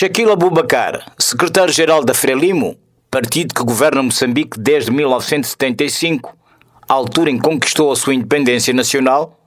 Shaquille Abubakar, secretário-geral da Frelimo, partido que governa Moçambique desde 1975, a altura em que conquistou a sua independência nacional,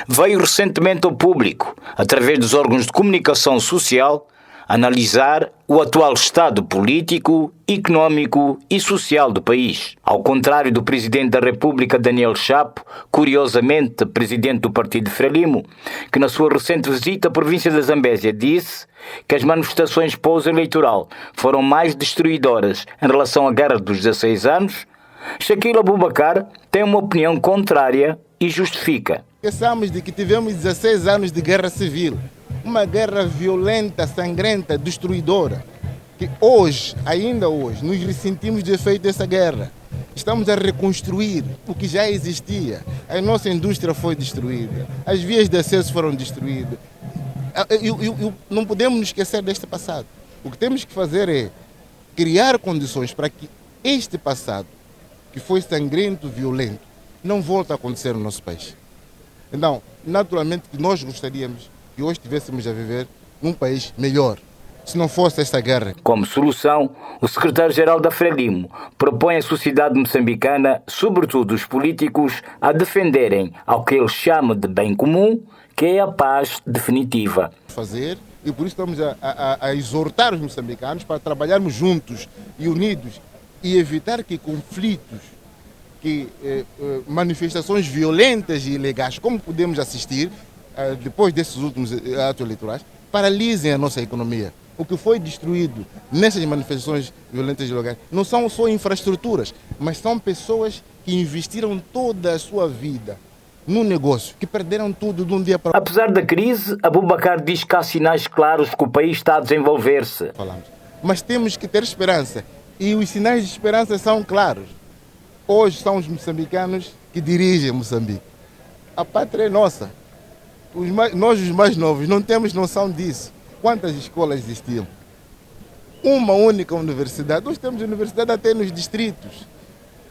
veio recentemente ao público, através dos órgãos de comunicação social, analisar o atual estado político, económico e social do país. Ao contrário do Presidente da República, Daniel Chapo, curiosamente Presidente do Partido Frelimo, que na sua recente visita à província da Zambésia disse que as manifestações pós-eleitoral foram mais destruidoras em relação à Guerra dos 16 anos, Shaquille Abubakar tem uma opinião contrária e justifica. Esqueçamos de que tivemos 16 anos de guerra civil, uma guerra violenta, sangrenta, destruidora, que hoje, ainda hoje, nos ressentimos do efeito dessa guerra. Estamos a reconstruir o que já existia. A nossa indústria foi destruída, as vias de acesso foram destruídas. Não podemos nos esquecer deste passado. O que temos que fazer é criar condições para que este passado, que foi sangrento, violento, não volte a acontecer no nosso país. Então, naturalmente, nós gostaríamos que hoje estivéssemos a viver num país melhor, se não fosse esta guerra. Como solução, o secretário-geral da Frelimo propõe à sociedade moçambicana, sobretudo os políticos, a defenderem ao que ele chama de bem comum, que é a paz definitiva. E por isso estamos a exortar os moçambicanos para trabalharmos juntos e unidos e evitar que conflitos, que manifestações violentas e ilegais, como podemos assistir depois desses últimos atos eleitorais, paralisem a nossa economia. O que foi destruído nessas manifestações violentas e ilegais não são só infraestruturas, mas são pessoas que investiram toda a sua vida no negócio, que perderam tudo de um dia para o outro. Apesar da crise, Abubakar diz que há sinais claros que o país está a desenvolver-se. Mas temos que ter esperança, e os sinais de esperança são claros. Hoje são os moçambicanos que dirigem Moçambique. A pátria é nossa. Nós, os mais novos, não temos noção disso. Quantas escolas existiam? Uma única universidade. Hoje temos universidade até nos distritos.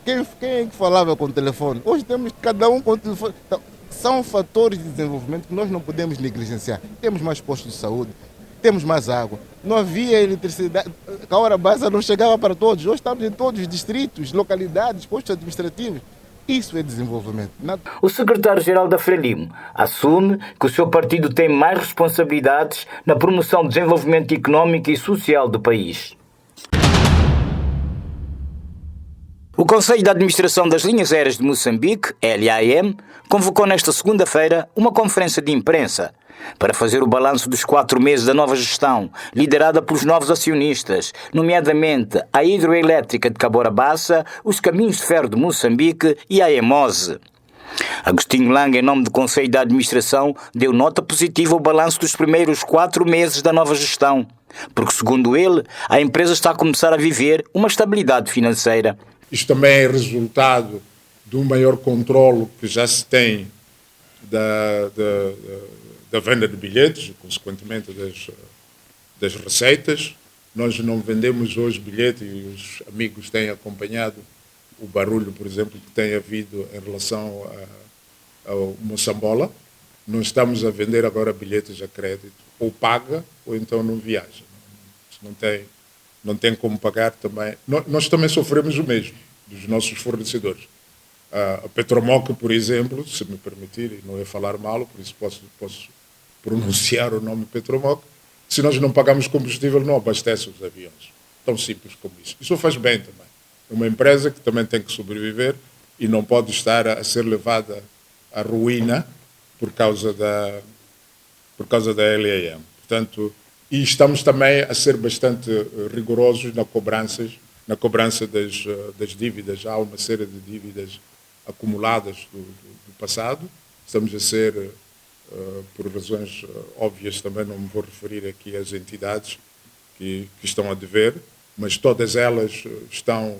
Quem é que falava com o telefone? Hoje temos cada um com o telefone. Então, são fatores de desenvolvimento que nós não podemos negligenciar. Temos mais postos de saúde, temos mais água. Não havia eletricidade, a hora básica não chegava para todos. Hoje estamos em todos os distritos, localidades, postos administrativos. Isso é desenvolvimento. O secretário-geral da Frelimo assume que o seu partido tem mais responsabilidades na promoção do desenvolvimento económico e social do país. O Conselho de Administração das Linhas Aéreas de Moçambique, LAM, convocou nesta segunda-feira uma conferência de imprensa para fazer o balanço dos 4 meses da nova gestão, liderada pelos novos acionistas, nomeadamente a Hidroelétrica de Cabora Bassa, os Caminhos de Ferro de Moçambique e a EMOSE. Agostinho Langa, em nome do Conselho de Administração, deu nota positiva ao balanço dos primeiros 4 meses da nova gestão, porque, segundo ele, a empresa está a começar a viver uma estabilidade financeira. Isto também é resultado do maior controlo que já se tem da venda de bilhetes, consequentemente das receitas. Nós não vendemos hoje bilhete e os amigos têm acompanhado o barulho, por exemplo, que tem havido em relação ao Moçambola. Não estamos a vender agora bilhetes a crédito. Ou paga ou então não viaja. Não tem como pagar também. Nós também sofremos o mesmo dos nossos fornecedores. A Petromoc, por exemplo, se me permitir, e não é falar mal, por isso posso pronunciar o nome Petromoc, se nós não pagamos combustível, não abastece os aviões. Tão simples como isso. Isso faz bem também. É uma empresa que também tem que sobreviver e não pode estar a ser levada à ruína por causa da LAM. Portanto, e estamos também a ser bastante rigorosos na cobrança das dívidas. Há uma série de dívidas acumuladas do passado. Estamos a ser, por razões óbvias, também não me vou referir aqui às entidades que estão a dever, mas todas elas estão,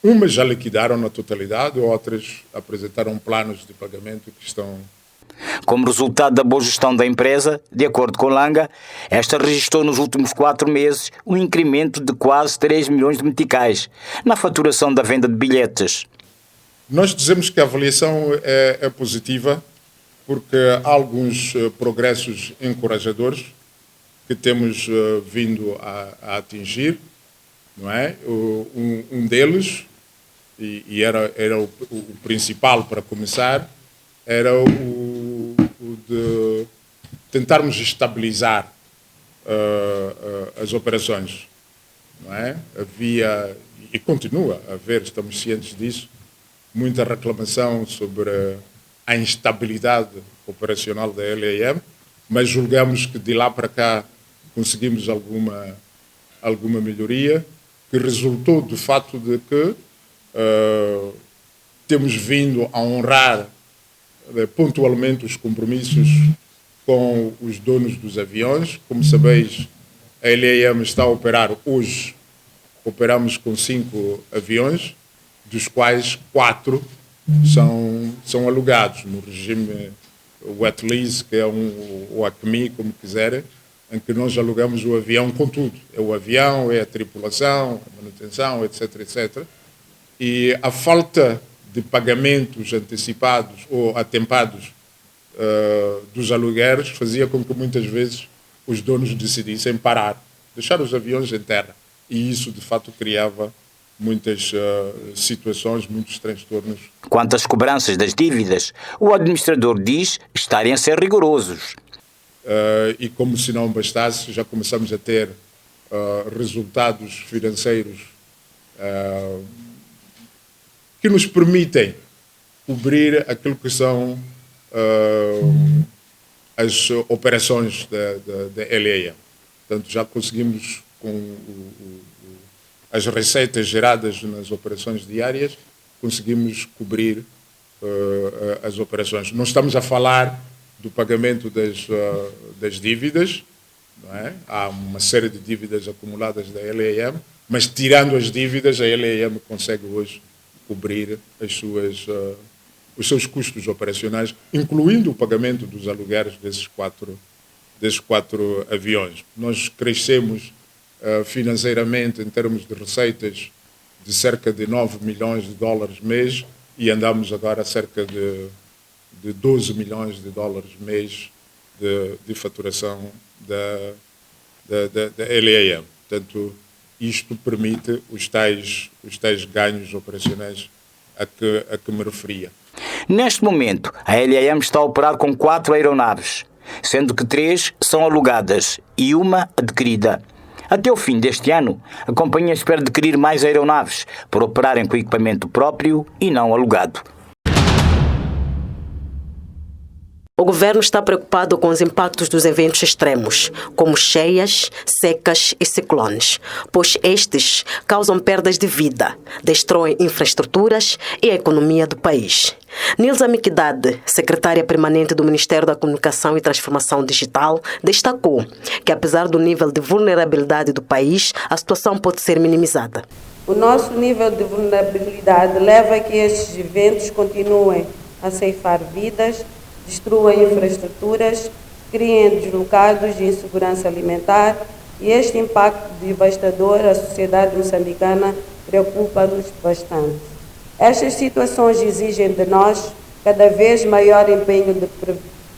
umas já liquidaram na totalidade, outras apresentaram planos de pagamento que estão... Como resultado da boa gestão da empresa, de acordo com Langa, esta registrou nos últimos 4 meses um incremento de quase 3 milhões de meticais na faturação da venda de bilhetes. Nós dizemos que a avaliação é positiva porque há alguns progressos encorajadores que temos vindo a atingir, não é? Um deles, e era o principal para começar, era o de tentarmos estabilizar as operações, não é? Havia, e continua a haver, estamos cientes disso, muita reclamação sobre a instabilidade operacional da LAM, mas julgamos que de lá para cá conseguimos alguma melhoria, que resultou do fato de que temos vindo a honrar pontualmente os compromissos com os donos dos aviões. Como sabeis, a LAM está a operar hoje, operamos com 5 aviões, dos quais 4 são alugados no regime wet lease, que é o ACMI, como quiserem, em que nós alugamos o avião com tudo. É o avião, é a tripulação, a manutenção, etc, etc. E a falta de pagamentos antecipados ou atempados dos aluguéis fazia com que muitas vezes os donos decidissem parar, deixar os aviões em terra. E isso, de fato, criava muitas situações, muitos transtornos. Quanto às cobranças das dívidas, o administrador diz estarem a ser rigorosos. E como se não bastasse, já começamos a ter resultados financeiros que nos permitem cobrir aquilo que são as operações da LAM. Portanto, já conseguimos, com as receitas geradas nas operações diárias, conseguimos cobrir as operações. Não estamos a falar do pagamento das dívidas, não é? Há uma série de dívidas acumuladas da LAM, mas tirando as dívidas, a LAM consegue hoje cobrir os seus custos operacionais, incluindo o pagamento dos aluguéis desses quatro aviões. Nós crescemos financeiramente, em termos de receitas, de cerca de 9 milhões de dólares mês, e andamos agora a cerca de 12 milhões de dólares mês de faturação da LAM. Portanto, isto permite os tais ganhos operacionais a que me referia. Neste momento, a LAM está a operar com 4 aeronaves, sendo que 3 são alugadas e uma adquirida. Até o fim deste ano, a companhia espera adquirir mais aeronaves por operarem com equipamento próprio e não alugado. O governo está preocupado com os impactos dos eventos extremos, como cheias, secas e ciclones, pois estes causam perdas de vida, destroem infraestruturas e a economia do país. Nilza Miquidade, secretária permanente do Ministério da Comunicação e Transformação Digital, destacou que, apesar do nível de vulnerabilidade do país, a situação pode ser minimizada. O nosso nível de vulnerabilidade leva a que estes eventos continuem a ceifar vidas, destruem infraestruturas, criem deslocados de insegurança alimentar, e este impacto devastador à sociedade moçambicana preocupa-nos bastante. Estas situações exigem de nós cada vez maior empenho de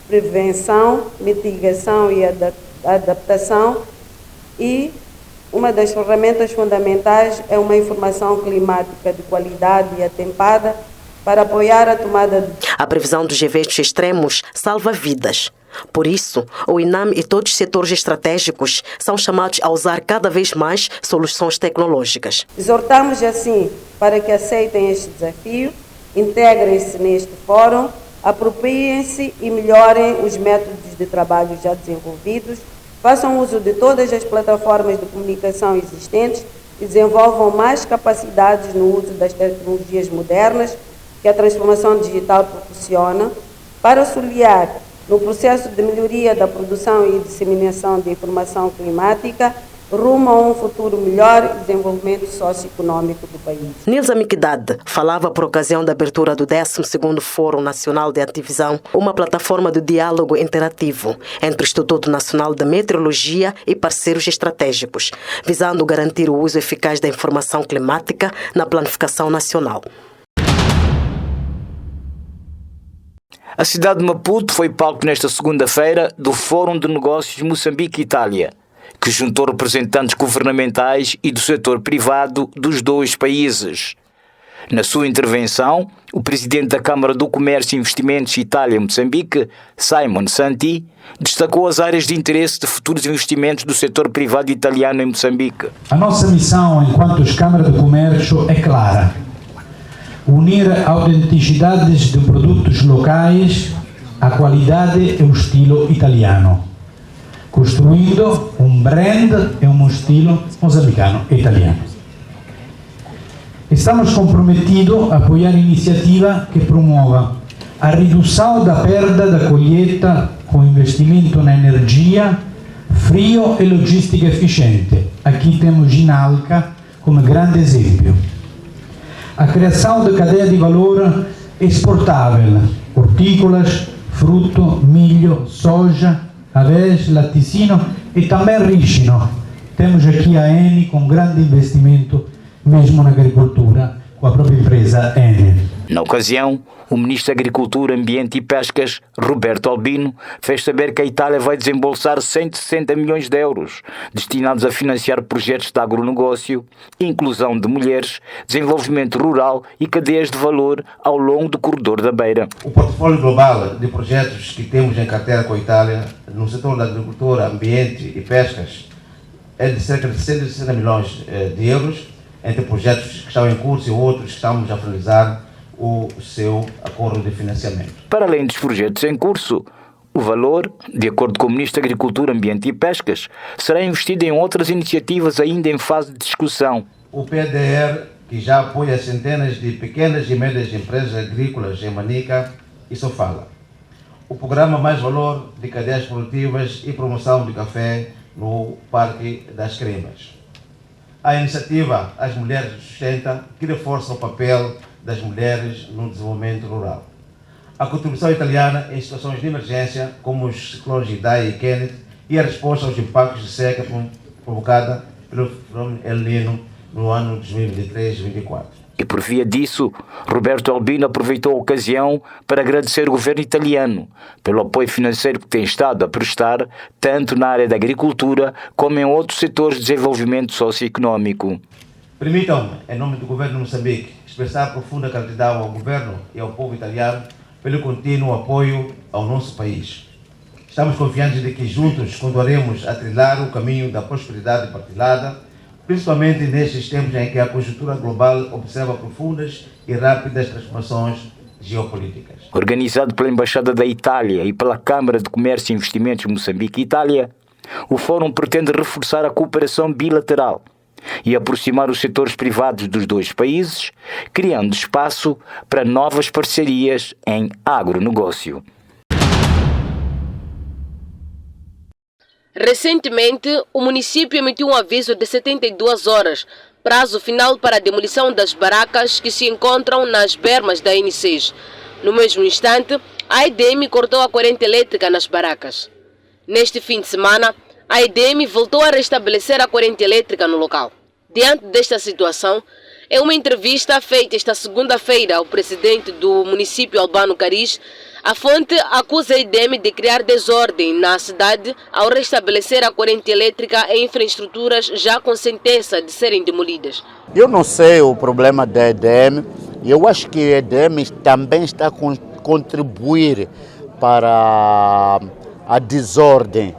prevenção, mitigação e adaptação, e uma das ferramentas fundamentais é uma informação climática de qualidade e atempada para apoiar a tomada de... A previsão dos eventos extremos salva vidas. Por isso, o INAM e todos os setores estratégicos são chamados a usar cada vez mais soluções tecnológicas. Exortamos, assim, para que aceitem este desafio, integrem-se neste fórum, apropriem-se e melhorem os métodos de trabalho já desenvolvidos, façam uso de todas as plataformas de comunicação existentes e desenvolvam mais capacidades no uso das tecnologias modernas que a transformação digital proporciona, para auxiliar no processo de melhoria da produção e disseminação de informação climática, rumo a um futuro melhor e desenvolvimento socioeconômico do país. Nilza Miquidade falava por ocasião da abertura do 12º Fórum Nacional de Antivisão, uma plataforma de diálogo interativo entre o Instituto Nacional de Meteorologia e parceiros estratégicos, visando garantir o uso eficaz da informação climática na planificação nacional. A cidade de Maputo foi palco nesta segunda-feira do Fórum de Negócios Moçambique-Itália. que juntou representantes governamentais e do setor privado dos dois países. Na sua intervenção, o presidente da Câmara do Comércio e Investimentos Itália-Moçambique, Simon Santi, destacou as áreas de interesse de futuros investimentos do setor privado italiano em Moçambique. A nossa missão enquanto Câmara de Comércio é clara: unir autenticidades de produtos locais à qualidade e o estilo italiano, construindo um brand e um estilo moçambicano-italiano. Estamos comprometidos a apoiar iniciativa que promova a redução da perda da colheita com investimento na energia, frio e logística eficiente. Aqui temos Ginalca como grande exemplo. A criação de cadeia de valor exportável, hortícolas, fruto, milho, soja, aves, laticínio e também ricino. Temos aqui a Eni com grande investimento mesmo na agricultura, com a própria empresa Eni. Na ocasião, o ministro da Agricultura, Ambiente e Pescas, Roberto Albino, fez saber que a Itália vai desembolsar 160 milhões de euros destinados a financiar projetos de agronegócio, inclusão de mulheres, desenvolvimento rural e cadeias de valor ao longo do corredor da Beira. O portfólio global de projetos que temos em carteira com a Itália no setor da agricultura, ambiente e pescas é de cerca de 160 milhões de euros, entre projetos que estão em curso e outros que estamos a finalizar o seu acordo de financiamento. Para além dos projetos em curso, o valor, de acordo com o Ministro da Agricultura, Ambiente e Pescas, será investido em outras iniciativas ainda em fase de discussão. O PDR, que já apoia centenas de pequenas e médias empresas agrícolas em Manica e Sofala. O programa Mais Valor de Cadeias Produtivas e Promoção de Café no Parque das Cremas. A iniciativa As Mulheres Sustenta, que reforça o papel das mulheres no desenvolvimento rural. A contribuição italiana em situações de emergência, como os ciclones Idai e Kenneth, e a resposta aos impactos de seca provocada pelo fenômeno El Niño no ano 2023-2024. E por via disso, Roberto Albino aproveitou a ocasião para agradecer o governo italiano pelo apoio financeiro que tem estado a prestar, tanto na área da agricultura como em outros setores de desenvolvimento socioeconómico. Permitam-me, em nome do governo de Moçambique, expressar profunda gratidão ao governo e ao povo italiano pelo contínuo apoio ao nosso país. Estamos confiantes de que juntos continuaremos a trilhar o caminho da prosperidade partilhada, principalmente nestes tempos em que a conjuntura global observa profundas e rápidas transformações geopolíticas. Organizado pela Embaixada da Itália e pela Câmara de Comércio e Investimentos Moçambique e Itália, o Fórum pretende reforçar a cooperação bilateral e aproximar os setores privados dos dois países, criando espaço para novas parcerias em agronegócio. Recentemente, o município emitiu um aviso de 72 horas, prazo final para a demolição das barracas que se encontram nas bermas da N6. No mesmo instante, a EDM cortou a corrente elétrica nas barracas. Neste fim de semana, a EDM voltou a restabelecer a corrente elétrica no local. Diante desta situação, em uma entrevista feita esta segunda-feira ao presidente do município Albano Cariz, a fonte acusa a EDM de criar desordem na cidade ao restabelecer a corrente elétrica em infraestruturas já com sentença de serem demolidas. Eu não sei o problema da EDM. Eu acho que a EDM também está a contribuir para a desordem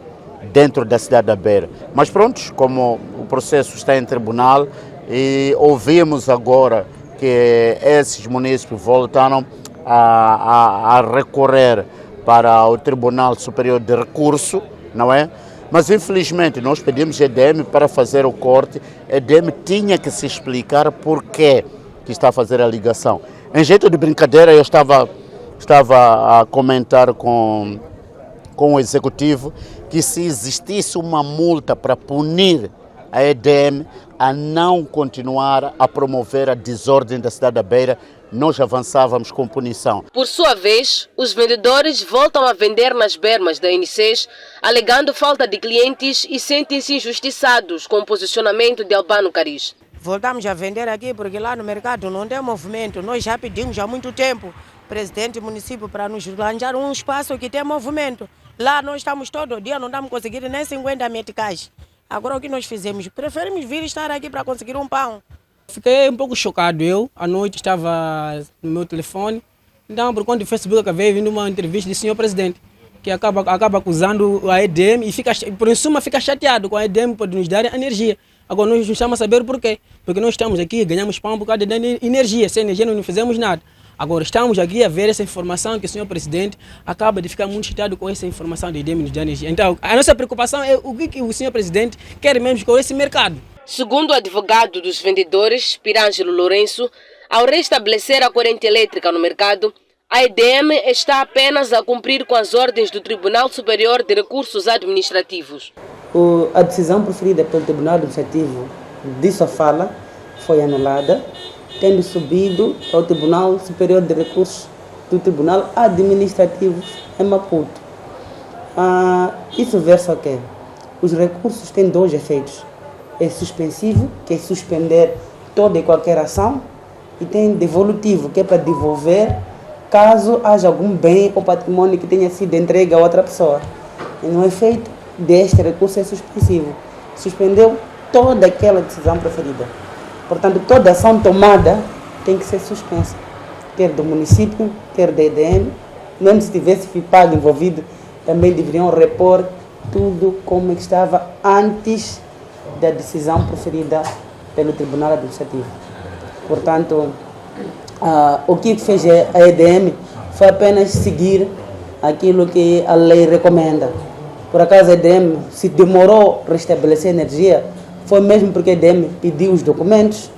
dentro da cidade da Beira. Mas pronto, como o processo está em tribunal e ouvimos agora que esses munícipes voltaram a recorrer para o Tribunal Superior de Recurso, não é? Mas infelizmente nós pedimos a EDM para fazer o corte. A EDM tinha que se explicar por que está a fazer a ligação. Em jeito de brincadeira, eu estava a comentar com o executivo que se existisse uma multa para punir a EDM a não continuar a promover a desordem da cidade da Beira, nós avançávamos com punição. Por sua vez, os vendedores voltam a vender nas bermas da N6, alegando falta de clientes e sentem-se injustiçados com o posicionamento de Albano Cariz. Voltamos a vender aqui porque lá no mercado não tem movimento. Nós já pedimos há muito tempo, presidente do município, para nos arranjar um espaço que tem movimento. Lá nós estamos todo dia, não estamos conseguindo nem 50 meticais. Agora o que nós fizemos? Preferimos vir estar aqui para conseguir um pão. Fiquei um pouco chocado. Eu, à noite, estava no meu telefone. Então, por conta do Facebook, acabei vindo uma entrevista do senhor presidente, que acaba acusando a EDM e por suma fica chateado com a EDM por nos dar energia. Agora nós não estamos a saber por quê. Porque nós estamos aqui, ganhamos pão por causa da energia. Sem energia não fizemos nada. Agora estamos aqui a ver essa informação que o senhor presidente acaba de ficar muito chateado com essa informação de EDM nos dar energia. Então, a nossa preocupação é o que o senhor presidente quer mesmo com esse mercado. Segundo o advogado dos vendedores, Pirângelo Lourenço, ao restabelecer a corrente elétrica no mercado, a EDM está apenas a cumprir com as ordens do Tribunal Superior de Recursos Administrativos. A decisão proferida pelo Tribunal Administrativo de Sofala foi anulada, tendo subido ao Tribunal Superior de Recursos do Tribunal Administrativo em Maputo. Isso versa o quê? Os recursos têm dois efeitos. É suspensivo, que é suspender toda e qualquer ação, e tem devolutivo, que é para devolver caso haja algum bem ou patrimônio que tenha sido entregue a outra pessoa. E no efeito deste recurso é suspensivo. Suspendeu toda aquela decisão proferida. Portanto, toda ação tomada tem que ser suspensa. Quer do município, quer da EDM. Mesmo se tivesse FIPAG envolvido, também deveriam repor tudo como estava antes da decisão proferida pelo Tribunal Administrativo. Portanto, o que fez a EDM foi apenas seguir aquilo que a lei recomenda. Por acaso a EDM se demorou a restabelecer energia, foi mesmo porque a EDM pediu os documentos,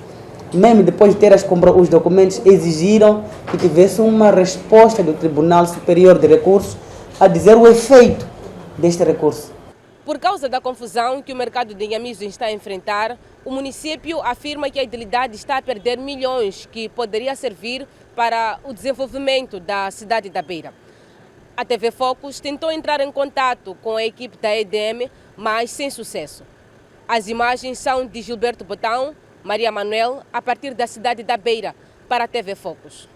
mesmo depois de ter os documentos, exigiram que tivesse uma resposta do Tribunal Superior de Recursos a dizer o efeito deste recurso. Por causa da confusão que o mercado de Inhamizo está a enfrentar, o município afirma que a idilidade está a perder milhões que poderia servir para o desenvolvimento da cidade da Beira. A TV Focus tentou entrar em contato com a equipe da EDM, mas sem sucesso. As imagens são de Gilberto Botão, Maria Manuel, a partir da cidade da Beira, para a TV Focus.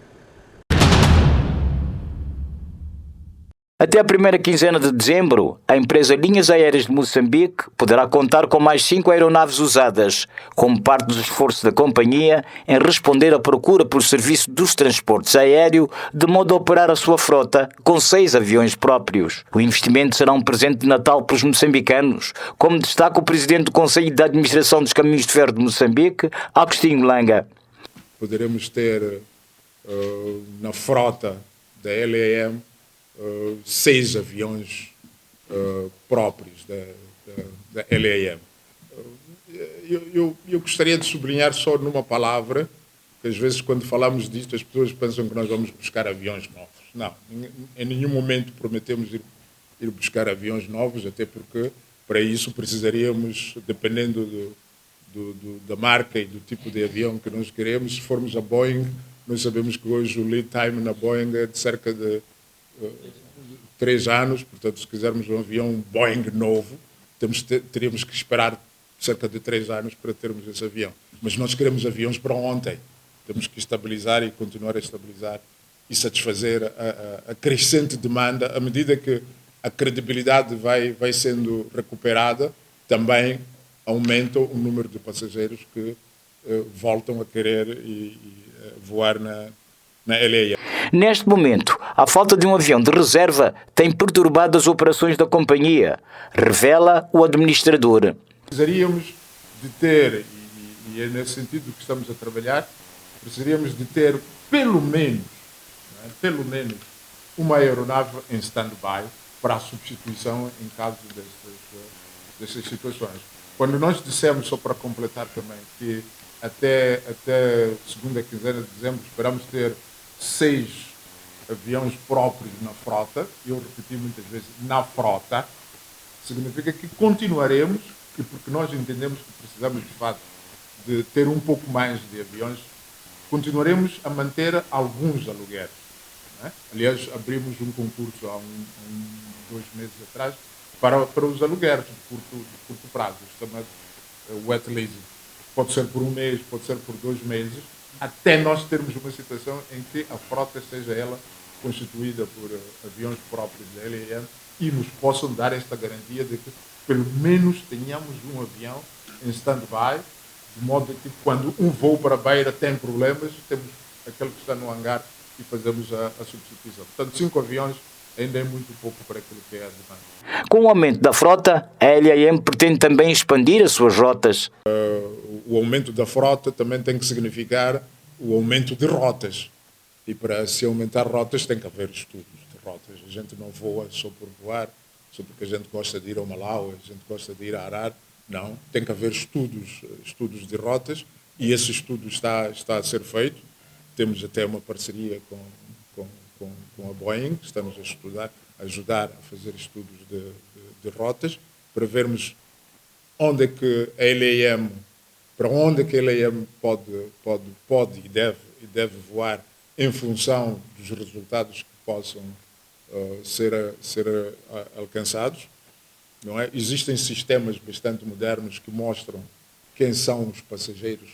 Até a primeira quinzena de dezembro, a empresa Linhas Aéreas de Moçambique poderá contar com mais 5 aeronaves usadas, como parte do esforço da companhia em responder à procura por serviço dos transportes aéreos, de modo a operar a sua frota com 6 aviões próprios. O investimento será um presente de Natal para os moçambicanos, como destaca o presidente do Conselho de Administração dos Caminhos de Ferro de Moçambique, Agostinho Langa. Poderemos ter na frota da LAM 6 aviões próprios da LAM. Eu gostaria de sublinhar só numa palavra, que às vezes quando falamos disto as pessoas pensam que nós vamos buscar aviões novos. Não, em nenhum momento prometemos ir buscar aviões novos, até porque para isso precisaríamos, dependendo da marca e do tipo de avião que nós queremos, se formos a Boeing, nós sabemos que hoje o lead time na Boeing é de cerca de 3 anos, portanto, se quisermos um avião Boeing novo, teríamos que esperar cerca de 3 anos para termos esse avião. Mas nós queremos aviões para ontem. Temos que estabilizar e continuar a estabilizar e satisfazer a crescente demanda. À medida que a credibilidade vai sendo recuperada, também aumenta o número de passageiros que voltam a querer voar na LAM. Neste momento, a falta de um avião de reserva tem perturbado as operações da companhia, revela o administrador. Precisaríamos de ter, e é nesse sentido que estamos a trabalhar, precisaríamos de ter pelo menos uma aeronave em stand-by para a substituição em caso dessas situações. Quando nós dissemos, só para completar também, que até segunda quinzena de dezembro esperamos ter 6 aviões próprios na frota, eu repeti muitas vezes, na frota, significa que continuaremos, e porque nós entendemos que precisamos de fato de ter um pouco mais de aviões, continuaremos a manter alguns alugueres. Não é? Aliás, abrimos um concurso há 2 meses atrás para os alugueres de curto prazo, chamado wet leasing. Pode ser por 1 mês, pode ser por 2 meses, até nós termos uma situação em que a frota seja ela constituída por aviões próprios da LAM e nos possam dar esta garantia de que pelo menos tenhamos um avião em stand-by, de modo que quando um voo para a Beira tem problemas, temos aquele que está no hangar e fazemos a substituição. Portanto, 5 aviões ainda é muito pouco para aquilo que é a demanda. Com o aumento da frota, a LAM pretende também expandir as suas rotas. O aumento da frota também tem que significar o aumento de rotas. E para se aumentar rotas tem que haver estudos de rotas. A gente não voa só por voar, só porque a gente gosta de ir ao Malau, a gente gosta de ir a Arar. Não, tem que haver estudos de rotas e esse estudo está a ser feito. Temos até uma parceria com a Boeing, estamos a ajudar a fazer estudos de rotas para vermos onde é que a LAM, para onde é que a LAM pode e deve voar em função dos resultados que possam ser alcançados. Não é? Existem sistemas bastante modernos que mostram quem são os passageiros,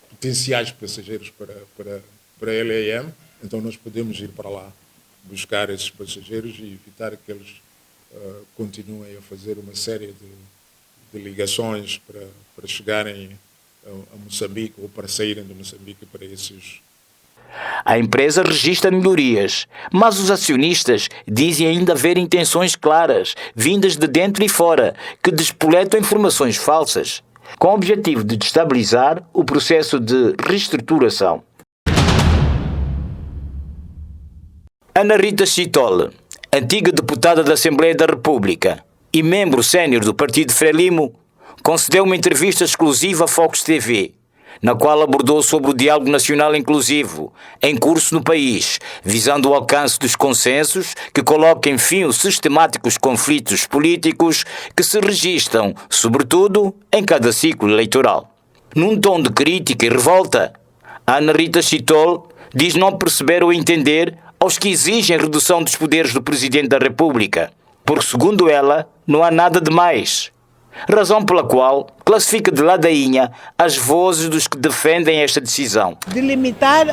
potenciais passageiros para a LAM, então nós podemos ir para lá buscar esses passageiros e evitar que eles continuem a fazer uma série de ligações para chegarem a Moçambique ou para saírem de Moçambique para esses. A empresa registra melhorias, mas os acionistas dizem ainda haver intenções claras, vindas de dentro e fora, que despoletam informações falsas, com o objetivo de destabilizar o processo de reestruturação. Ana Rita Chitol, antiga deputada da Assembleia da República e membro sénior do Partido Frelimo, concedeu uma entrevista exclusiva à Fox TV, na qual abordou sobre o diálogo nacional inclusivo em curso no país, visando o alcance dos consensos que coloquem fim aos sistemáticos conflitos políticos que se registram, sobretudo, em cada ciclo eleitoral. Num tom de crítica e revolta, Ana Rita Chitol diz não perceber ou entender aos que exigem a redução dos poderes do Presidente da República, porque, segundo ela, não há nada de mais. Razão pela qual classifica de ladainha as vozes dos que defendem esta decisão. Delimitar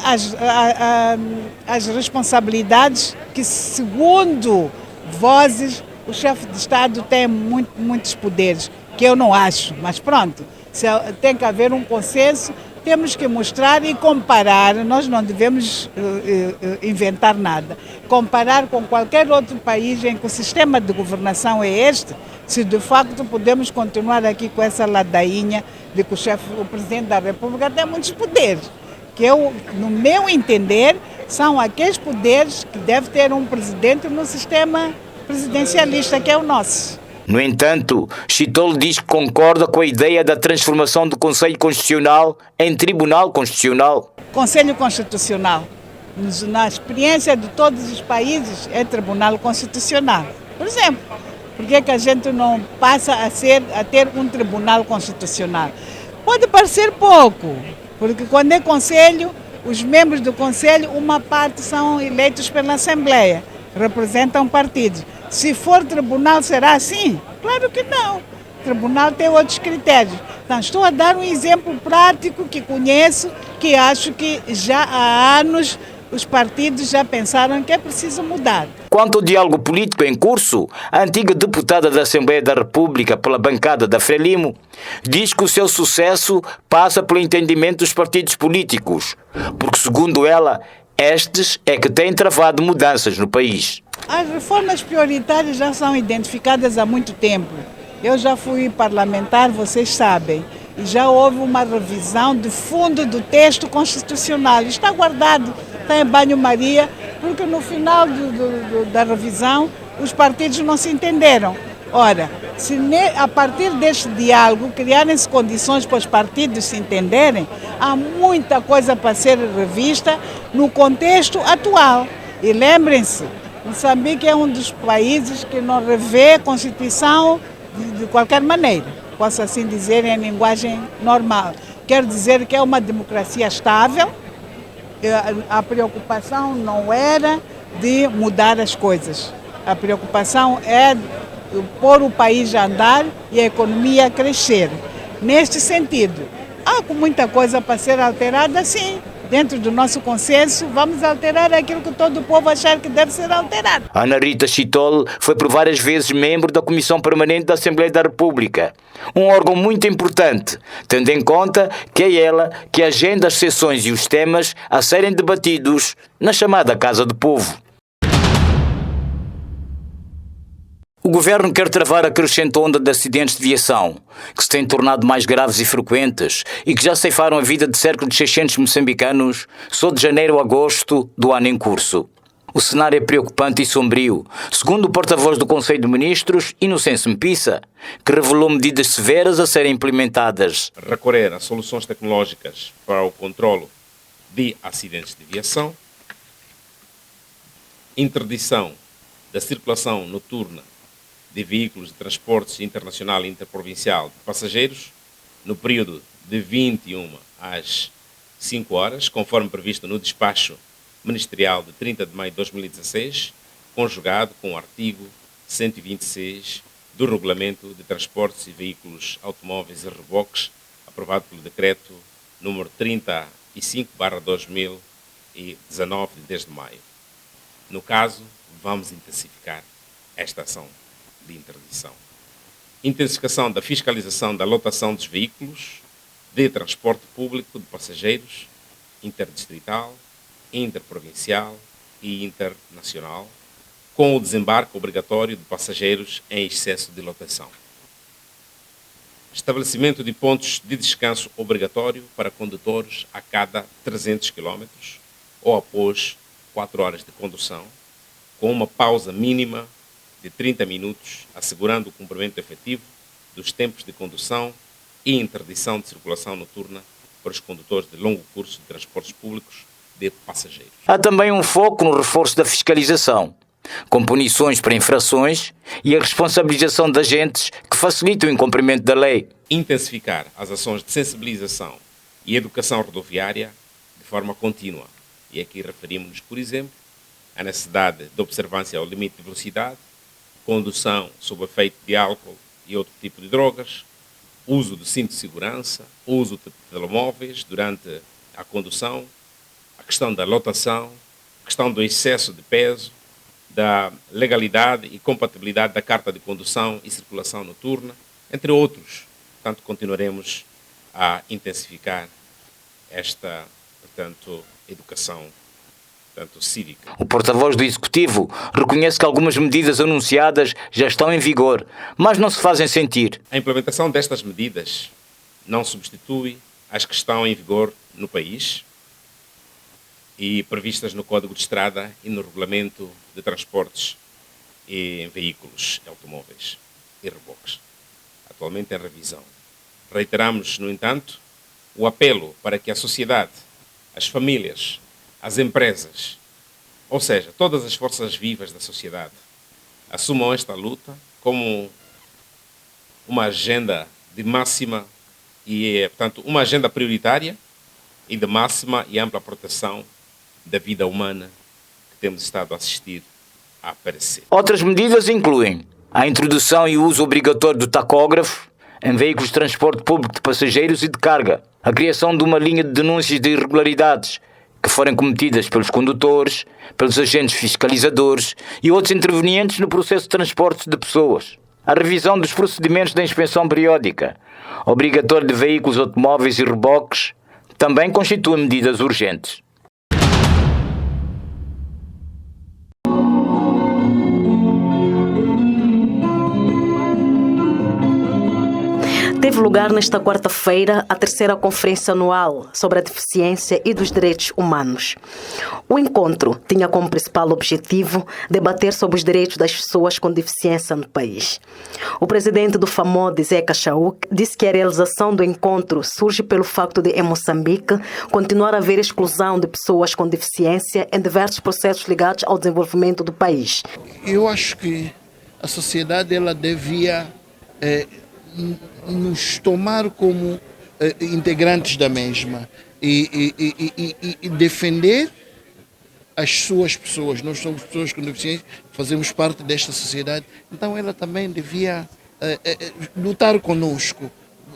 as responsabilidades que, segundo vozes, o chefe de Estado tem muitos poderes, que eu não acho, mas pronto, tem que haver um consenso, temos que mostrar e comparar, nós não devemos inventar nada, comparar com qualquer outro país em que o sistema de governação é este, se de facto podemos continuar aqui com essa ladainha de que o Presidente da República tem muitos poderes, que no meu entender, são aqueles poderes que deve ter um presidente no sistema presidencialista, que é o nosso. No entanto, Chitol diz que concorda com a ideia da transformação do Conselho Constitucional em Tribunal Constitucional. Conselho Constitucional, na experiência de todos os países, é Tribunal Constitucional. Por exemplo, por que a gente não passa a ter um Tribunal Constitucional? Pode parecer pouco, porque quando é Conselho, os membros do Conselho, uma parte são eleitos pela Assembleia, representam partidos. Se for tribunal, será assim? Claro que não. O tribunal tem outros critérios. Então, estou a dar um exemplo prático que conheço, que acho que já há anos os partidos já pensaram que é preciso mudar. Quanto ao diálogo político em curso, a antiga deputada da Assembleia da República pela bancada da Frelimo diz que o seu sucesso passa pelo entendimento dos partidos políticos, porque, segundo ela, estes é que têm travado mudanças no país. As reformas prioritárias já são identificadas há muito tempo. Eu já fui parlamentar, vocês sabem, e já houve uma revisão de fundo do texto constitucional. Está guardado, está em banho-maria, porque no final da revisão os partidos não se entenderam. Ora, se a partir deste diálogo criarem-se condições para os partidos se entenderem, há muita coisa para ser revista no contexto atual. E lembrem-se, Moçambique é um dos países que não revê a Constituição de qualquer maneira, posso assim dizer em linguagem normal. Quero dizer que é uma democracia estável, a preocupação não era de mudar as coisas, a preocupação é pôr o país a andar e a economia a crescer. Neste sentido, há muita coisa para ser alterada, sim, dentro do nosso consenso, vamos alterar aquilo que todo o povo achar que deve ser alterado. Ana Rita Chitol foi por várias vezes membro da Comissão Permanente da Assembleia da República, um órgão muito importante, tendo em conta que é ela que agenda as sessões e os temas a serem debatidos na chamada Casa do Povo. O governo quer travar a crescente onda de acidentes de viação, que se têm tornado mais graves e frequentes e que já ceifaram a vida de cerca de 600 moçambicanos só de janeiro a agosto do ano em curso. O cenário é preocupante e sombrio, segundo o porta-voz do Conselho de Ministros, Inocêncio Mpissa, que revelou medidas severas a serem implementadas. Recorrer a soluções tecnológicas para o controlo de acidentes de viação, interdição da circulação noturna de veículos de transporte internacional e interprovincial de passageiros no período de 21 às 5 horas, conforme previsto no despacho ministerial de 30 de maio de 2016, conjugado com o artigo 126 do Regulamento de Transportes e Veículos Automóveis e Reboques, aprovado pelo Decreto número 35/2019, de 10 de maio. No caso, vamos intensificar esta ação de interdição. Intensificação da fiscalização da lotação dos veículos de transporte público de passageiros interdistrital, interprovincial e internacional, com o desembarque obrigatório de passageiros em excesso de lotação. Estabelecimento de pontos de descanso obrigatório para condutores a cada 300 km ou após 4 horas de condução, com uma pausa mínima de 30 minutos, assegurando o cumprimento efetivo dos tempos de condução e interdição de circulação noturna para os condutores de longo curso de transportes públicos de passageiros. Há também um foco no reforço da fiscalização, com punições para infrações e a responsabilização de agentes que facilitam o incumprimento da lei. Intensificar as ações de sensibilização e educação rodoviária de forma contínua. E aqui referimos-nos, por exemplo, à necessidade de observância ao limite de velocidade, condução sob efeito de álcool e outro tipo de drogas, uso do cinto de segurança, uso de telemóveis durante a condução, a questão da lotação, a questão do excesso de peso, da legalidade e compatibilidade da carta de condução e circulação noturna, entre outros. Portanto, continuaremos a intensificar esta, educação cívica. O porta-voz do Executivo reconhece que algumas medidas anunciadas já estão em vigor, mas não se fazem sentir. A implementação destas medidas não substitui as que estão em vigor no país e previstas no Código de Estrada e no Regulamento de Transportes em Veículos, Automóveis e Reboques, atualmente em revisão. Reiteramos, no entanto, o apelo para que a sociedade, as famílias, as empresas, ou seja, todas as forças vivas da sociedade, assumam esta luta como uma agenda de máxima e, portanto, uma agenda prioritária e de máxima e ampla proteção da vida humana que temos estado a assistir a aparecer. Outras medidas incluem a introdução e uso obrigatório do tacógrafo em veículos de transporte público de passageiros e de carga, a criação de uma linha de denúncias de irregularidades que forem cometidas pelos condutores, pelos agentes fiscalizadores e outros intervenientes no processo de transporte de pessoas. A revisão dos procedimentos da inspeção periódica, obrigatória de veículos automóveis e reboques, também constituem medidas urgentes. Teve lugar nesta quarta-feira a terceira Conferência Anual sobre a Deficiência e dos Direitos Humanos. O encontro tinha como principal objetivo debater sobre os direitos das pessoas com deficiência no país. O presidente do FAMOD, Zeca Chauk, disse que a realização do encontro surge pelo facto de, em Moçambique, continuar a haver exclusão de pessoas com deficiência em diversos processos ligados ao desenvolvimento do país. Eu acho que a sociedade ela devia nos tomar como integrantes da mesma e defender as suas pessoas. Nós somos pessoas com deficiência, fazemos parte desta sociedade, então ela também devia lutar conosco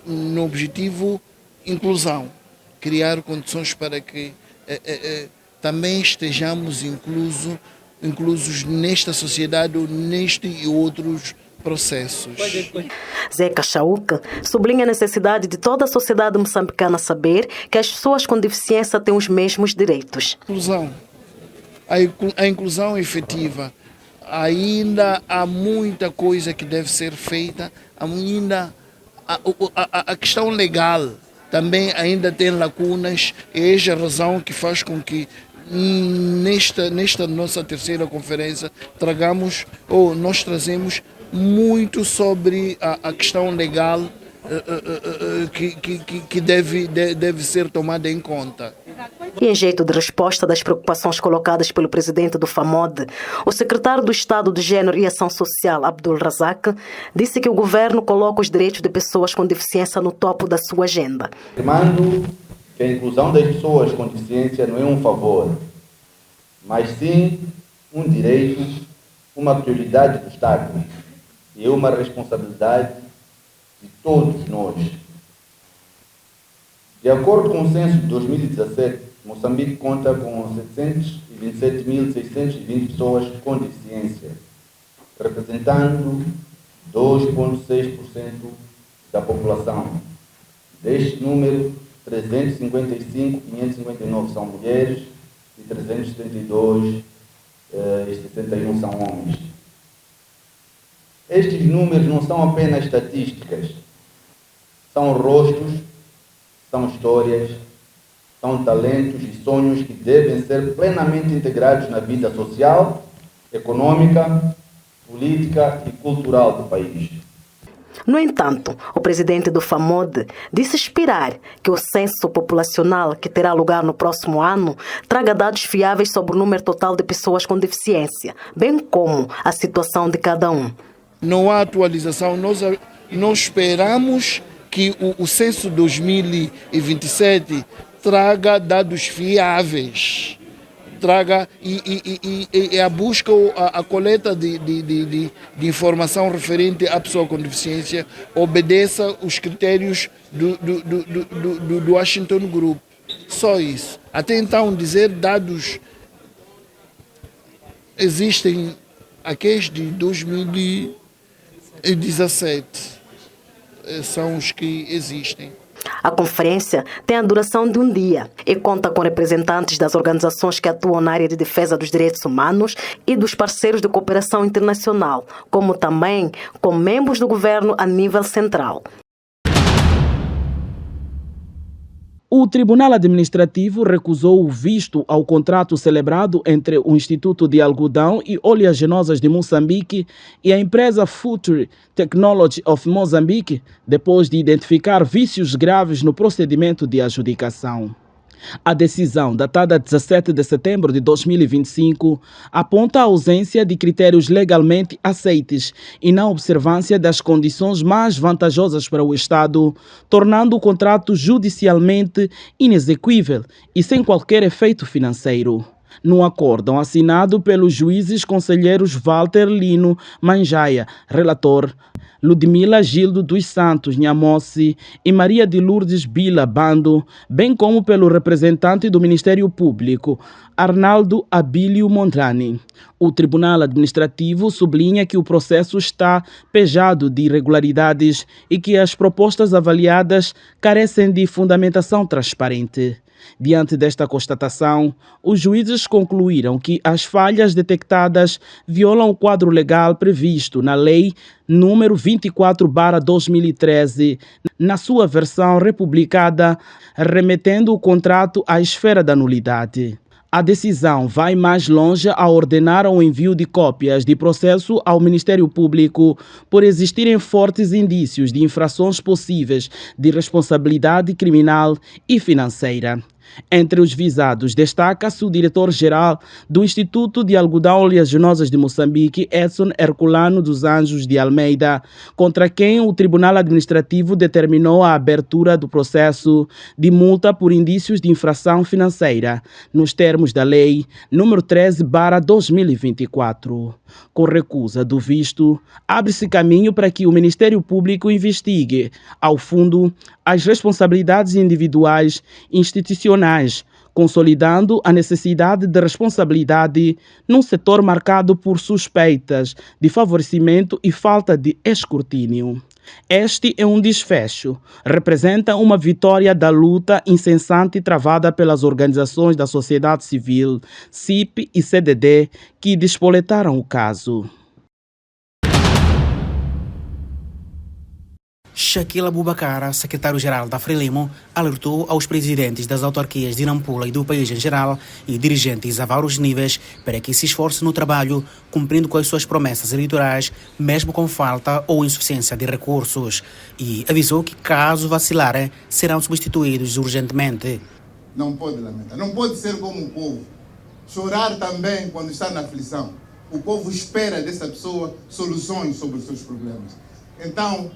no objetivo inclusão, criar condições para que também estejamos inclusos nesta sociedade, neste e outros processos. Zeca Chauca sublinha a necessidade de toda a sociedade moçambicana saber que as pessoas com deficiência têm os mesmos direitos. A inclusão efetiva. Ainda há muita coisa que deve ser feita, ainda a questão legal também ainda tem lacunas, e é a razão que faz com que nesta nossa terceira conferência nós trazemos muito sobre a questão legal que deve ser tomada em conta. E em jeito de resposta das preocupações colocadas pelo presidente do FAMOD, o secretário do Estado de Gênero e Ação Social, Abdul Razak, disse que o governo coloca os direitos de pessoas com deficiência no topo da sua agenda. Afirmando que a inclusão das pessoas com deficiência não é um favor, mas sim um direito, uma prioridade do Estado e uma responsabilidade de todos nós. De acordo com o censo de 2017, Moçambique conta com 727.620 pessoas com deficiência, representando 2,6% da população. Deste número, 355.559 são mulheres e 372.061 são homens. Estes números não são apenas estatísticas, são rostos, são histórias, são talentos e sonhos que devem ser plenamente integrados na vida social, econômica, política e cultural do país. No entanto, o presidente do FAMOD disse esperar que o censo populacional, que terá lugar no próximo ano, traga dados fiáveis sobre o número total de pessoas com deficiência, bem como a situação de cada um. Não há atualização, nós esperamos que o censo 2027 traga dados fiáveis, traga e a busca, a coleta de informação referente à pessoa com deficiência obedeça os critérios do Washington Group. Só isso. Até então, dizer dados existem aqueles de 2017 são os que existem. A conferência tem a duração de um dia e conta com representantes das organizações que atuam na área de defesa dos direitos humanos e dos parceiros de cooperação internacional, como também com membros do governo a nível central. O Tribunal Administrativo recusou o visto ao contrato celebrado entre o Instituto de Algodão e Oleaginosas de Moçambique e a empresa Future Technology of Mozambique, depois de identificar vícios graves no procedimento de adjudicação. A decisão, datada 17 de setembro de 2025, aponta a ausência de critérios legalmente aceites e na observância das condições mais vantajosas para o Estado, tornando o contrato judicialmente inexequível e sem qualquer efeito financeiro. No acórdão assinado pelos juízes conselheiros Walter Lino Manjaia, relator, Ludmila Gildo dos Santos Nhamossi e Maria de Lourdes Bila Bando, bem como pelo representante do Ministério Público, Arnaldo Abílio Mondrani. O Tribunal Administrativo sublinha que o processo está pejado de irregularidades e que as propostas avaliadas carecem de fundamentação transparente. Diante desta constatação, os juízes concluíram que as falhas detectadas violam o quadro legal previsto na Lei número 24/2013, na sua versão republicada, remetendo o contrato à esfera da nulidade. A decisão vai mais longe ao ordenar o envio de cópias de processo ao Ministério Público por existirem fortes indícios de infrações possíveis de responsabilidade criminal e financeira. Entre os visados, destaca-se o diretor-geral do Instituto de Algodão Oleaginosas de Moçambique, Edson Herculano dos Anjos de Almeida, contra quem o Tribunal Administrativo determinou a abertura do processo de multa por indícios de infração financeira, nos termos da Lei número 13/2024. Com recusa do visto, abre-se caminho para que o Ministério Público investigue, ao fundo, as responsabilidades individuais e institucionais consolidando a necessidade de responsabilidade num setor marcado por suspeitas de favorecimento e falta de escrutínio. Este é um desfecho, representa uma vitória da luta incessante travada pelas organizações da sociedade civil, CIP e CDD, que despoletaram o caso. Shaquille Abubakar, secretário-geral da Frelimo, alertou aos presidentes das autarquias de Nampula e do país em geral e dirigentes a vários níveis para que se esforcem no trabalho, cumprindo com as suas promessas eleitorais, mesmo com falta ou insuficiência de recursos. E avisou que, caso vacilarem, serão substituídos urgentemente. Não pode lamentar, não pode ser como o povo. Chorar também quando está na aflição. O povo espera dessa pessoa soluções sobre os seus problemas. Então,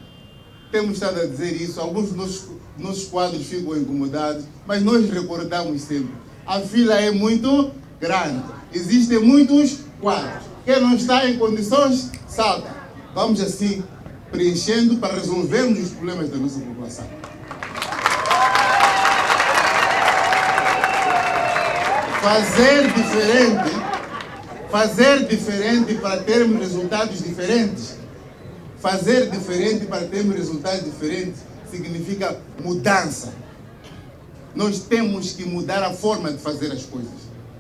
temos estado a dizer isso, alguns dos nossos quadros ficam incomodados, mas nós recordamos sempre, a fila é muito grande, existem muitos quadros. Quem não está em condições, salta. Vamos assim, preenchendo para resolvermos os problemas da nossa população. Fazer diferente para termos resultados diferentes. Fazer diferente para termos resultados diferentes significa mudança. Nós temos que mudar a forma de fazer as coisas.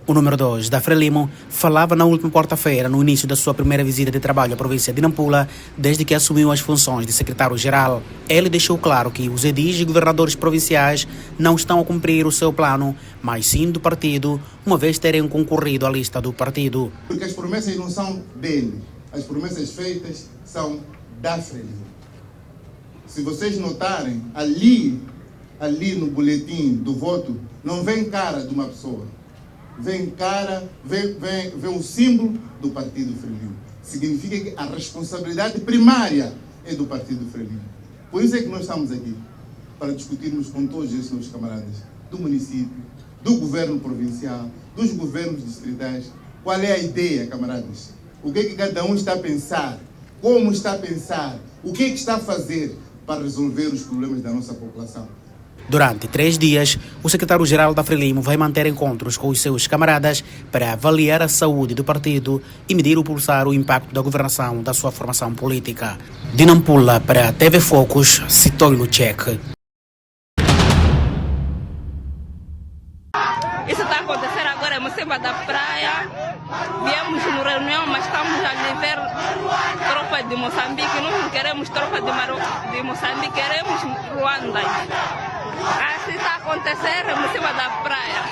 O número 2 da Frelimo falava na última quarta-feira, no início da sua primeira visita de trabalho à província de Nampula, desde que assumiu as funções de secretário-geral. Ele deixou claro que os edis e governadores provinciais não estão a cumprir o seu plano, mas sim do partido, uma vez terem concorrido à lista do partido. Porque as promessas não são dele, as promessas feitas são da Frelimo. Se vocês notarem, ali no boletim do voto, não vem cara de uma pessoa. Vem o símbolo do partido Frelimo. Significa que a responsabilidade primária é do partido Frelimo. Por isso é que nós estamos aqui, para discutirmos com todos esses meus camaradas do município, do governo provincial, dos governos distritais, qual é a ideia, camaradas? O que é que cada um está a pensar? Como está a pensar? O que é que está a fazer para resolver os problemas da nossa população? Durante 3 dias, o secretário-geral da Frelimo vai manter encontros com os seus camaradas para avaliar a saúde do partido e medir o impacto da governação da sua formação política. De Nampula para a TV Focus, Citói Luchek. Isso está a acontecer agora em Mocimba da Praia. Viemos no reunião, mas estamos a ver tropa de Moçambique. Nós não queremos tropa de Moçambique, queremos Ruanda. Assim está a acontecer em Mocimba da Praia.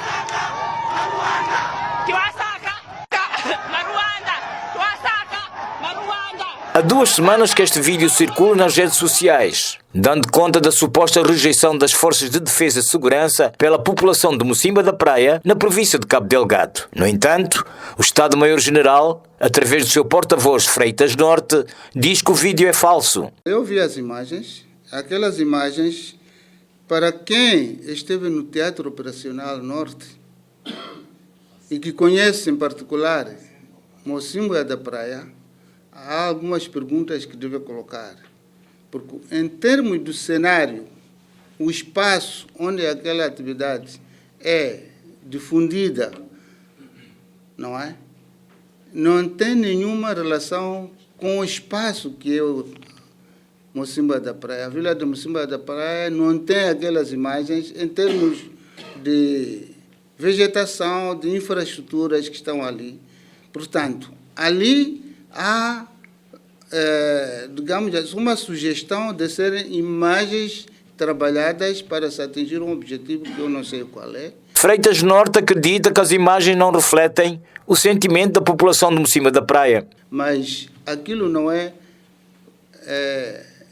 Há 2 semanas que este vídeo circula nas redes sociais, dando conta da suposta rejeição das forças de defesa e segurança pela população de Mocimba da Praia, na província de Cabo Delgado. No entanto, o Estado-Maior-General, através do seu porta-voz Freitas Norte, diz que o vídeo é falso. Eu vi as imagens, aquelas imagens, para quem esteve no Teatro Operacional Norte e que conhece em particular Mocimba da Praia, há algumas perguntas que deve colocar. Porque, em termos do cenário, o espaço onde aquela atividade é difundida, não é? Não tem nenhuma relação com o espaço que é o Mocimba da Praia. A vila de Mocimba da Praia não tem aquelas imagens em termos de vegetação, de infraestruturas que estão ali. Portanto, ali há, digamos, uma sugestão de serem imagens trabalhadas para se atingir um objetivo que eu não sei qual é. Freitas Norte acredita que as imagens não refletem o sentimento da população de Mocimba da Praia. Mas aquilo não é,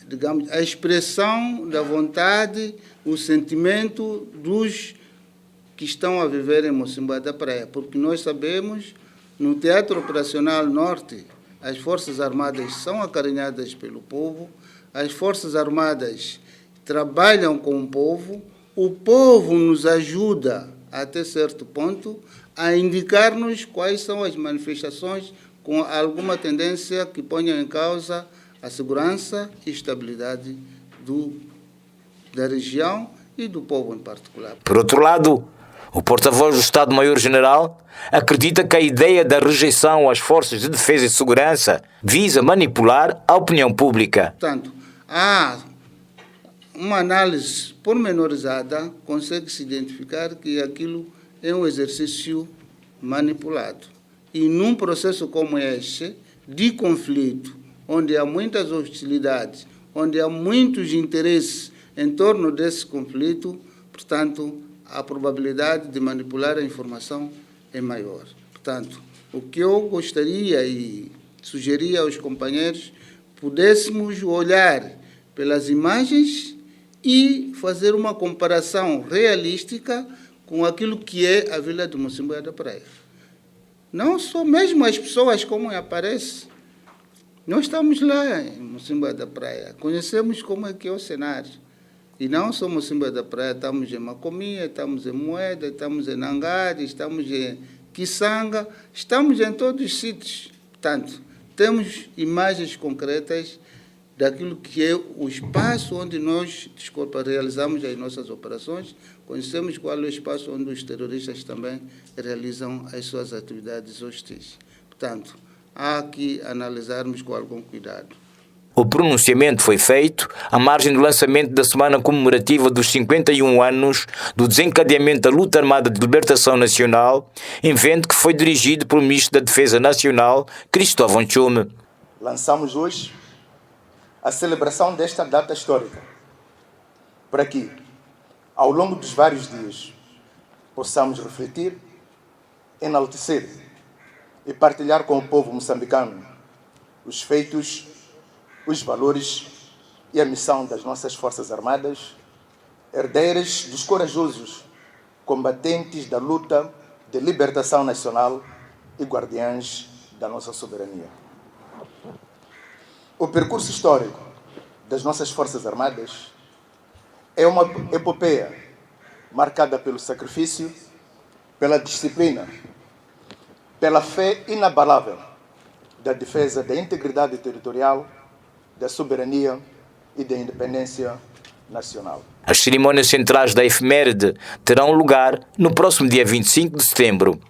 digamos, a expressão da vontade, o sentimento dos que estão a viver em Mocimba da Praia. Porque nós sabemos, no Teatro Operacional Norte, as Forças Armadas são acarinhadas pelo povo, as Forças Armadas trabalham com o povo nos ajuda, até certo ponto, a indicar-nos quais são as manifestações com alguma tendência que ponham em causa a segurança e estabilidade da região e do povo em particular. Por outro lado, O porta-voz do Estado-Maior-General acredita que a ideia da rejeição às forças de defesa e segurança visa manipular a opinião pública. Portanto, há uma análise pormenorizada, consegue-se identificar que aquilo é um exercício manipulado. E num processo como este, de conflito, onde há muitas hostilidades, onde há muitos interesses em torno desse conflito, portanto, a probabilidade de manipular a informação é maior. Portanto, o que eu gostaria e sugeria aos companheiros, pudéssemos olhar pelas imagens e fazer uma comparação realística com aquilo que é a Vila de Mocimboa da Praia. Não só mesmo as pessoas como aparecem. Nós estamos lá em Mocimboa da Praia, conhecemos como é que é o cenário. E não só Mocimboa da Praia, estamos em Macomia, estamos em Moeda, estamos em Nangade, estamos em Kisanga, estamos em todos os sítios. Portanto, temos imagens concretas daquilo que é o espaço onde nós, realizamos as nossas operações, conhecemos qual é o espaço onde os terroristas também realizam as suas atividades hostis. Portanto, há que analisarmos com algum cuidado. O pronunciamento foi feito à margem do lançamento da semana comemorativa dos 51 anos do desencadeamento da Luta Armada de Libertação Nacional, evento que foi dirigido pelo Ministro da Defesa Nacional, Cristóvão Tchoume. Lançamos hoje a celebração desta data histórica, para que, ao longo dos vários dias, possamos refletir, enaltecer e partilhar com o povo moçambicano os feitos, os valores e a missão das nossas Forças Armadas, herdeiras dos corajosos combatentes da luta de libertação nacional e guardiães da nossa soberania. O percurso histórico das nossas Forças Armadas é uma epopeia marcada pelo sacrifício, pela disciplina, pela fé inabalável da defesa da integridade territorial, da soberania e da independência nacional. As cerimônias centrais da efeméride terão lugar no próximo dia 25 de setembro.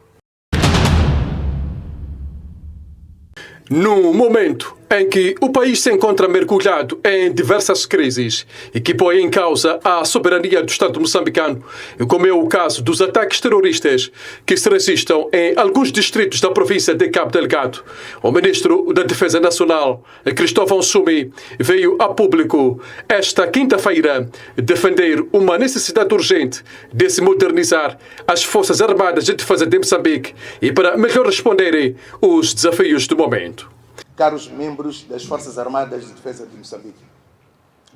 No momento em que o país se encontra mergulhado em diversas crises e que põe em causa a soberania do Estado moçambicano, como é o caso dos ataques terroristas que se registram em alguns distritos da província de Cabo Delgado, o Ministro da Defesa Nacional, Cristóvão Tchoume, veio a público esta quinta-feira defender uma necessidade urgente de se modernizar as Forças Armadas de Defesa de Moçambique e para melhor responderem os desafios do momento. Caros membros das Forças Armadas de Defesa de Moçambique,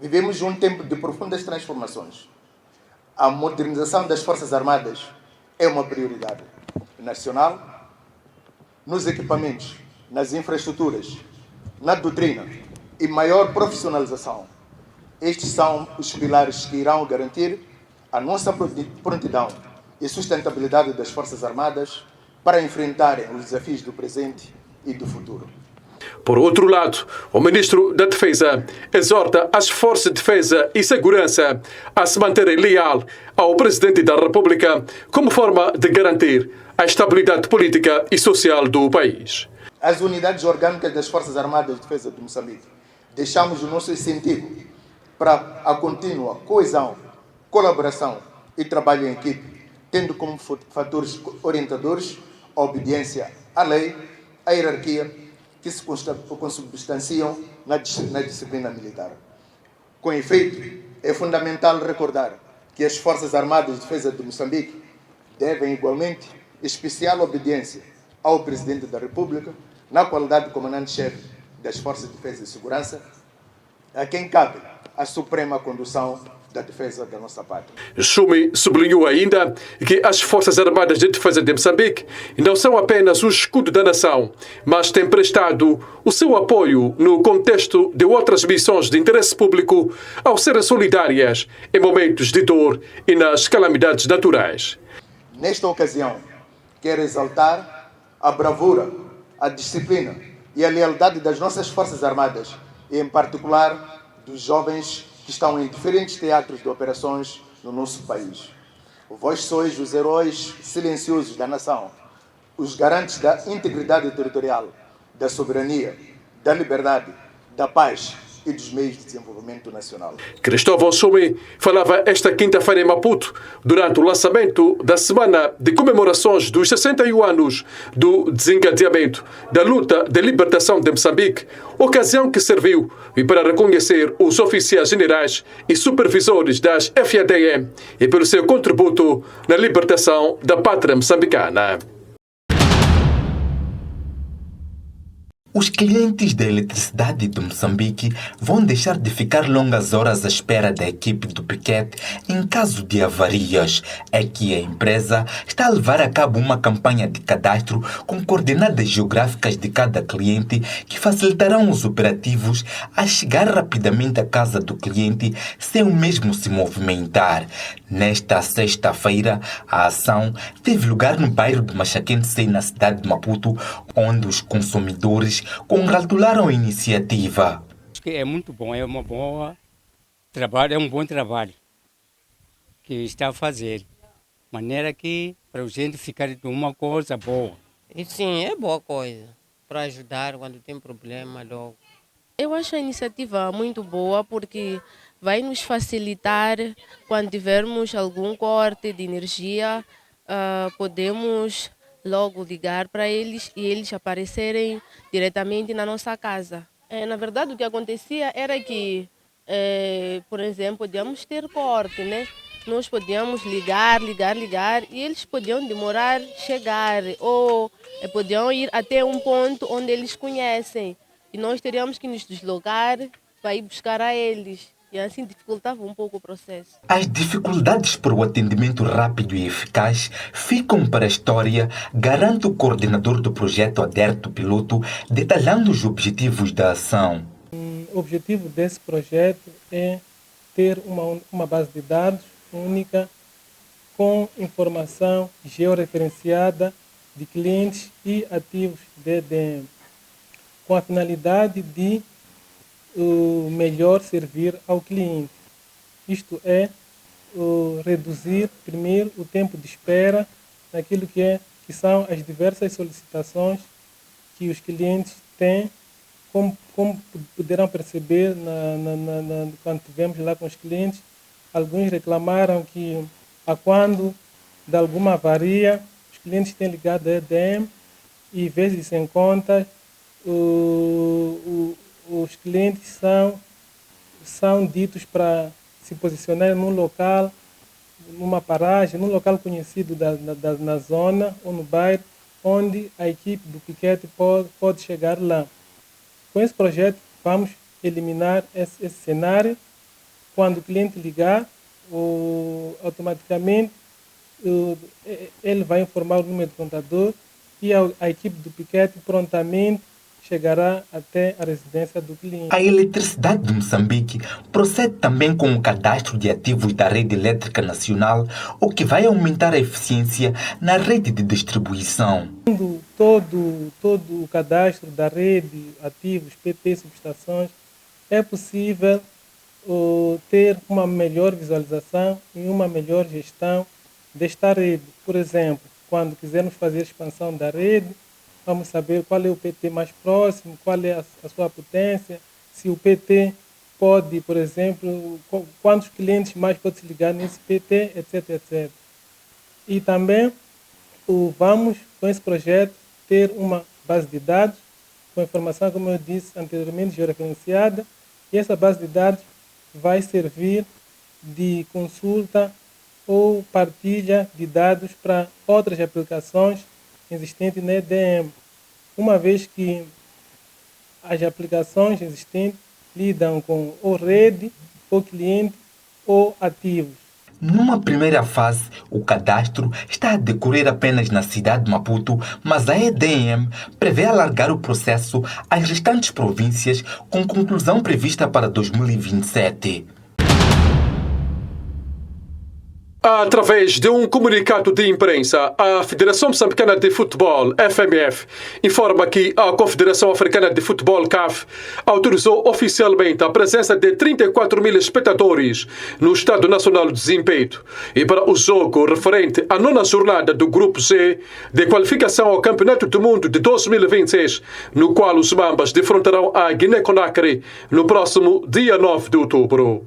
vivemos um tempo de profundas transformações. A modernização das Forças Armadas é uma prioridade nacional, nos equipamentos, nas infraestruturas, na doutrina e maior profissionalização. Estes são os pilares que irão garantir a nossa prontidão e sustentabilidade das Forças Armadas para enfrentarem os desafios do presente e do futuro. Por outro lado, o Ministro da Defesa exorta as Forças de Defesa e Segurança a se manterem leal ao Presidente da República como forma de garantir a estabilidade política e social do país. As unidades orgânicas das Forças Armadas de Defesa de Moçambique deixamos o nosso incentivo para a contínua coesão, colaboração e trabalho em equipe, tendo como fatores orientadores a obediência à lei, a hierarquia, que se consubstanciam na disciplina militar. Com efeito, é fundamental recordar que as Forças Armadas de Defesa de Moçambique devem igualmente especial obediência ao Presidente da República, na qualidade de comandante-chefe das Forças de Defesa e Segurança, a quem cabe a suprema condução da defesa da nossa pátria. Tchoume sublinhou ainda que as Forças Armadas de Defesa de Moçambique não são apenas o escudo da nação, mas têm prestado o seu apoio no contexto de outras missões de interesse público ao serem solidárias em momentos de dor e nas calamidades naturais. Nesta ocasião, quero exaltar a bravura, a disciplina e a lealdade das nossas Forças Armadas, e em particular dos jovens que estão em diferentes teatros de operações no nosso país. Vós sois os heróis silenciosos da nação, os garantes da integridade territorial, da soberania, da liberdade, da paz e dos meios de desenvolvimento nacional. Cristóvão Soumi falava esta quinta-feira em Maputo, durante o lançamento da Semana de Comemorações dos 61 anos do desencadeamento da luta de libertação de Moçambique, ocasião que serviu para reconhecer os oficiais generais e supervisores das FADM e pelo seu contributo na libertação da pátria moçambicana. Os clientes da eletricidade de Moçambique vão deixar de ficar longas horas à espera da equipe do piquete em caso de avarias. É que a empresa está a levar a cabo uma campanha de cadastro com coordenadas geográficas de cada cliente que facilitarão os operativos a chegar rapidamente à casa do cliente sem o mesmo se movimentar. Nesta sexta-feira, a ação teve lugar no bairro de Machaquense, na cidade de Maputo, onde os consumidores congratularam a iniciativa. Acho que é muito bom, é um bom trabalho que está a fazer. De maneira que para a gente ficar de uma coisa boa. E sim, é boa coisa. Para ajudar quando tem problema logo. Eu acho a iniciativa muito boa porque vai nos facilitar quando tivermos algum corte de energia, podemos logo ligar para eles e eles aparecerem diretamente na nossa casa. Na verdade, o que acontecia era que, por exemplo, podíamos ter corte, né? Nós podíamos ligar e eles podiam demorar a chegar ou podiam ir até um ponto onde eles conhecem e nós teríamos que nos deslocar para ir buscar a eles. E assim dificultava um pouco o processo. As dificuldades para o atendimento rápido e eficaz ficam para a história, garante o coordenador do projeto Aderto Piloto, detalhando os objetivos da ação. O objetivo desse projeto é ter uma base de dados única com informação georreferenciada de clientes e ativos de EDM, com a finalidade de melhor servir ao cliente. Isto é, reduzir primeiro o tempo de espera naquilo que são as diversas solicitações que os clientes têm, como poderão perceber quando estivemos lá com os clientes. Alguns reclamaram que quando de alguma avaria, os clientes têm ligado a EDM e vezes sem conta os clientes são ditos para se posicionar num local, numa paragem, num local conhecido na zona ou no bairro, onde a equipe do piquete pode chegar lá. Com esse projeto, vamos eliminar esse cenário. Quando o cliente ligar, automaticamente ele vai informar o número de contador e a equipe do piquete prontamente chegará até a residência do cliente. A eletricidade de Moçambique procede também com o cadastro de ativos da rede elétrica nacional, o que vai aumentar a eficiência na rede de distribuição. Todo o cadastro da rede, ativos, PT, subestações, é possível ter uma melhor visualização e uma melhor gestão desta rede. Por exemplo, quando quisermos fazer expansão da rede, vamos saber qual é o PT mais próximo, qual é a sua potência, se o PT pode, por exemplo, quantos clientes mais podem se ligar nesse PT, etc, etc. E também vamos, com esse projeto, ter uma base de dados com informação, como eu disse anteriormente, georreferenciada, e essa base de dados vai servir de consulta ou partilha de dados para outras aplicações existentes na EDM, uma vez que as aplicações existentes lidam com ou rede, ou cliente, ou ativos. Numa primeira fase, o cadastro está a decorrer apenas na cidade de Maputo, mas a EDM prevê alargar o processo às restantes províncias, com conclusão prevista para 2027. Através de um comunicado de imprensa, a Federação Moçambicana de Futebol, FMF, informa que a Confederação Africana de Futebol, CAF, autorizou oficialmente a presença de 34 mil espectadores no Estádio Nacional de Zimpeto e para o jogo referente à 9ª jornada do Grupo C de qualificação ao Campeonato do Mundo de 2026, no qual os Mambas defrontarão a Guiné-Conakry no próximo dia 9 de outubro.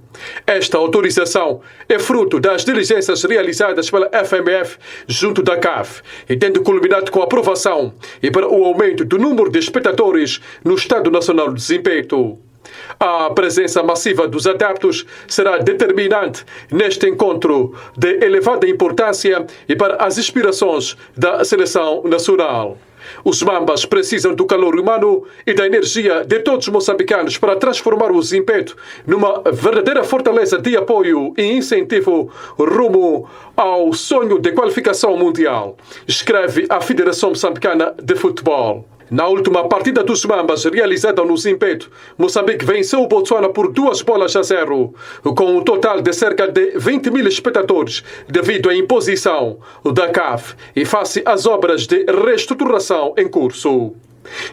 Esta autorização é fruto das diligências realizadas pela FMF junto da CAF e tendo culminado com a aprovação e para o aumento do número de espectadores no Estádio Nacional de Zimpeto. A presença massiva dos adeptos será determinante neste encontro de elevada importância e para as aspirações da seleção nacional. Os Mambas precisam do calor humano e da energia de todos os moçambicanos para transformar o Zimpeto numa verdadeira fortaleza de apoio e incentivo rumo ao sonho de qualificação mundial, escreve a Federação Moçambicana de Futebol. Na última partida dos Mambas, realizada no Zimpeto, Moçambique venceu o Botsuana por 2-0, com um total de cerca de 20 mil espectadores, devido à imposição da CAF e face às obras de reestruturação em curso.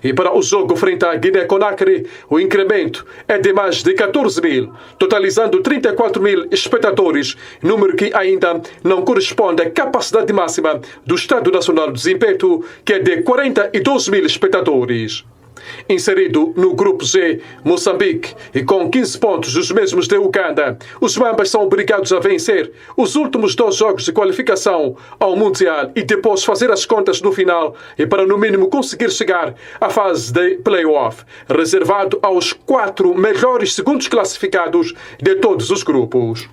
E para o jogo frente à Guiné-Conakry, o incremento é de mais de 14 mil, totalizando 34 mil espectadores, número que ainda não corresponde à capacidade máxima do Estádio Nacional de Zimpeto, que é de 42 mil espectadores. Inserido no Grupo G, Moçambique, e com 15 pontos, os mesmos de Uganda, os Mambas são obrigados a vencer os últimos 2 jogos de qualificação ao Mundial e depois fazer as contas no final e para no mínimo conseguir chegar à fase de play-off, reservado aos 4 melhores segundos classificados de todos os grupos.